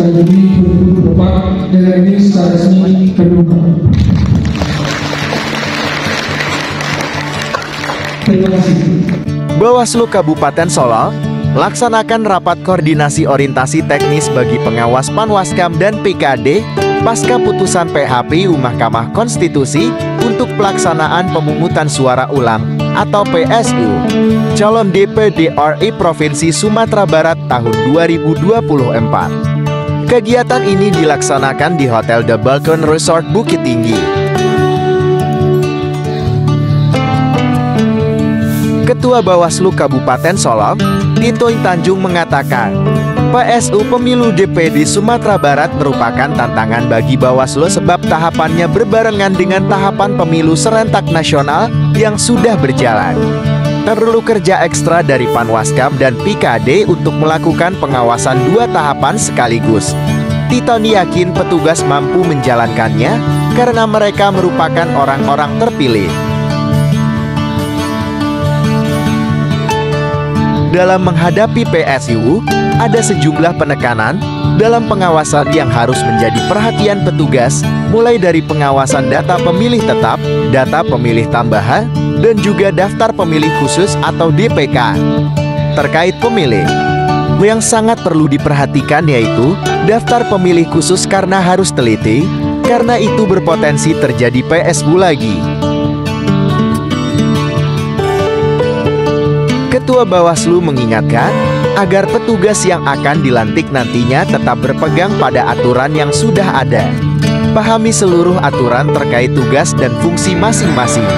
Juni 2024 dengan ini secara resmi terbuka. Terima kasih. Bawaslu Kabupaten Solok melaksanakan rapat koordinasi orientasi teknis bagi pengawas Panwaskam dan PKD pasca putusan PHPU Mahkamah Konstitusi untuk pelaksanaan pemungutan suara ulang atau PSU calon DPD RI Provinsi Sumatera Barat tahun 2024. Kegiatan ini dilaksanakan di Hotel The Balkon Resort Bukit Tinggi. Ketua Bawaslu Kabupaten Solok, Titoy Tanjung mengatakan, PSU Pemilu DPD Sumatera Barat merupakan tantangan bagi Bawaslu sebab tahapannya berbarengan dengan tahapan pemilu serentak nasional yang sudah berjalan. Perlu kerja ekstra dari Panwaskam dan PKD untuk melakukan pengawasan dua tahapan sekaligus. Titoni yakin petugas mampu menjalankannya karena mereka merupakan orang-orang terpilih. Dalam menghadapi PSU, ada sejumlah penekanan dalam pengawasan yang harus menjadi perhatian petugas, mulai dari pengawasan data pemilih tetap, data pemilih tambahan, dan juga daftar pemilih khusus atau DPK. Terkait pemilih, yang sangat perlu diperhatikan yaitu daftar pemilih khusus karena harus teliti, karena itu berpotensi terjadi PSU lagi. Ketua Bawaslu mengingatkan agar petugas yang akan dilantik nantinya tetap berpegang pada aturan yang sudah ada. Pahami seluruh aturan terkait tugas dan fungsi masing-masing.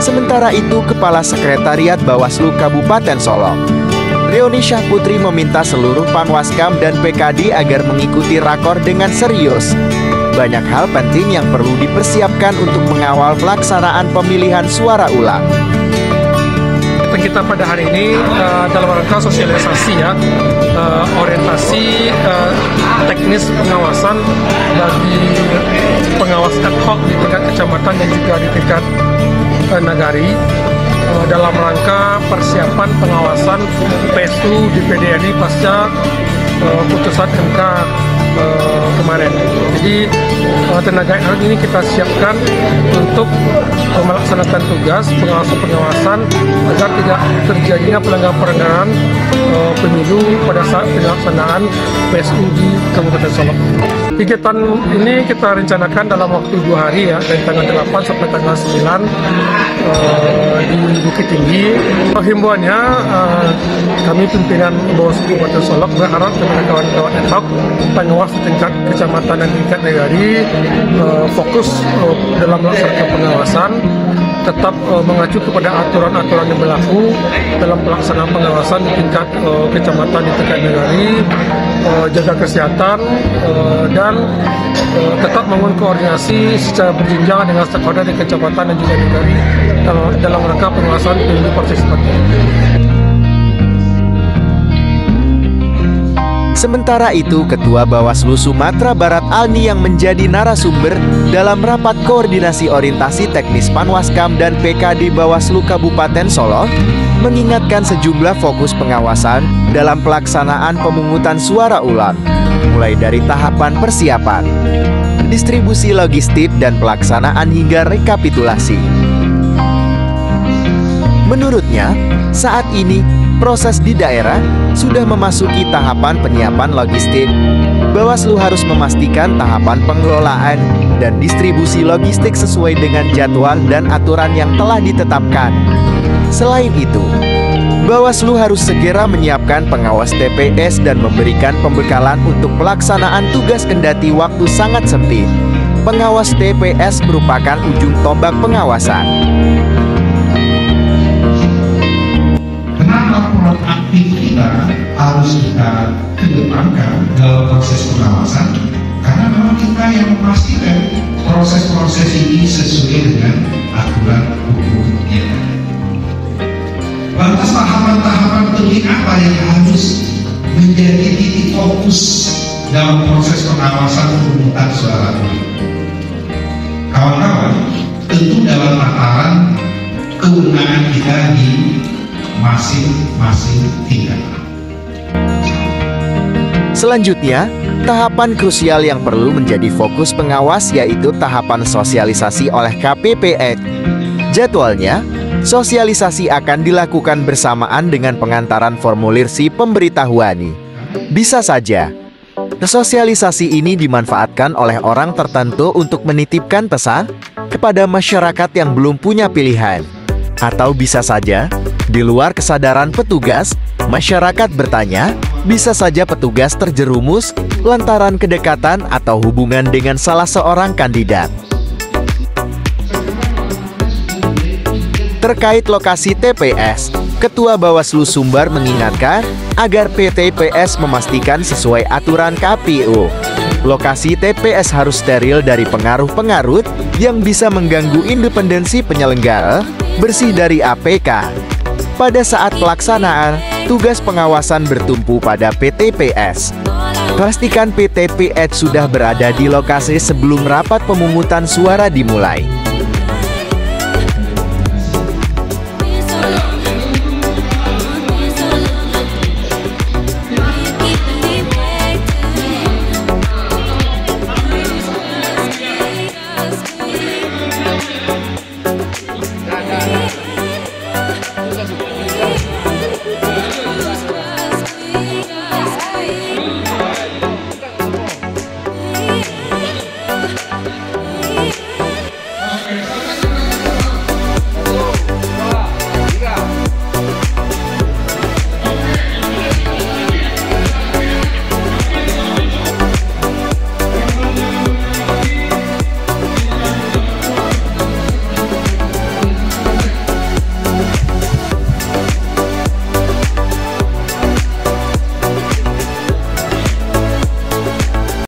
Sementara itu, Kepala Sekretariat Bawaslu Kabupaten Solok, Reoni Syahputri meminta seluruh Panwaskam dan PKD agar mengikuti rakor dengan serius. Banyak hal penting yang perlu dipersiapkan untuk mengawal pelaksanaan pemilihan suara ulang. Kita pada hari ini dalam rangka sosialisasi orientasi teknis pengawasan bagi pengawas ad hoc di tingkat kecamatan dan juga di tingkat nagari dalam rangka persiapan pengawasan PSU DPD RI pasca putusan MK kemarin. Jadi tenaga ahli ini kita siapkan untuk melaksanakan tugas pengawasan agar tidak terjadinya pelanggaran pemilu pada saat pelaksanaan PSU di Kabupaten Solok. Kegiatan ini kita rencanakan dalam waktu 2 hari dari tanggal 8 sampai tanggal 9 di Bukit Tinggi. Himbauannya kami pimpinan Bawaslu Kabupaten Solok berharap kepada kawan-kawan ad hoc pengawas tingkat kecamatan dan tingkat nagari fokus dalam melaksanakan pengawasan, tetap mengacu kepada aturan-aturan yang berlaku dalam pelaksanaan pengawasan di tingkat kecamatan di tingkat nagari, jaga kesehatan dan tetap membangun koordinasi secara berjenjang dengan stakeholder di kecamatan dan juga nagari dalam rangka pengawasan pemilu partisipatif. Sementara itu, Ketua Bawaslu Sumatera Barat Alni yang menjadi narasumber dalam rapat koordinasi orientasi teknis Panwaskam dan PKD Bawaslu Kabupaten Solok mengingatkan sejumlah fokus pengawasan dalam pelaksanaan pemungutan suara ulang, mulai dari tahapan persiapan, distribusi logistik dan pelaksanaan hingga rekapitulasi. Menurutnya, saat ini proses di daerah sudah memasuki tahapan penyiapan logistik. Bawaslu harus memastikan tahapan pengelolaan dan distribusi logistik sesuai dengan jadwal dan aturan yang telah ditetapkan. Selain itu, Bawaslu harus segera menyiapkan pengawas TPS dan memberikan pembekalan untuk pelaksanaan tugas kendati waktu sangat sempit. Pengawas TPS merupakan ujung tombak pengawasan. Laporan aktif kita harus kita kedepankan dalam proses pengawasan, karena memang kita yang memastikan proses-proses ini sesuai dengan aturan hukum yang ada. Lantas tahapan-tahapan penting apa yang harus menjadi titik fokus dalam proses pengawasan pemungutan suara ini? Kawan-kawan, tentu dalam tataran kewenangan kita di masing-masing tingkat. Selanjutnya, tahapan krusial yang perlu menjadi fokus pengawas yaitu tahapan sosialisasi oleh KPPS. Jadwalnya, sosialisasi akan dilakukan bersamaan dengan pengantaran formulir si pemberitahuan. Bisa saja, sosialisasi ini dimanfaatkan oleh orang tertentu untuk menitipkan pesan kepada masyarakat yang belum punya pilihan. Atau bisa saja, di luar kesadaran petugas, masyarakat bertanya, bisa saja petugas terjerumus lantaran kedekatan atau hubungan dengan salah seorang kandidat. Terkait lokasi TPS, Ketua Bawaslu Sumbar mengingatkan agar PTPS memastikan sesuai aturan KPU. Lokasi TPS harus steril dari pengaruh-pengaruh yang bisa mengganggu independensi penyelenggara, bersih dari APK. Pada saat pelaksanaan, tugas pengawasan bertumpu pada PTPS. Pastikan PTPS sudah berada di lokasi sebelum rapat pemungutan suara dimulai.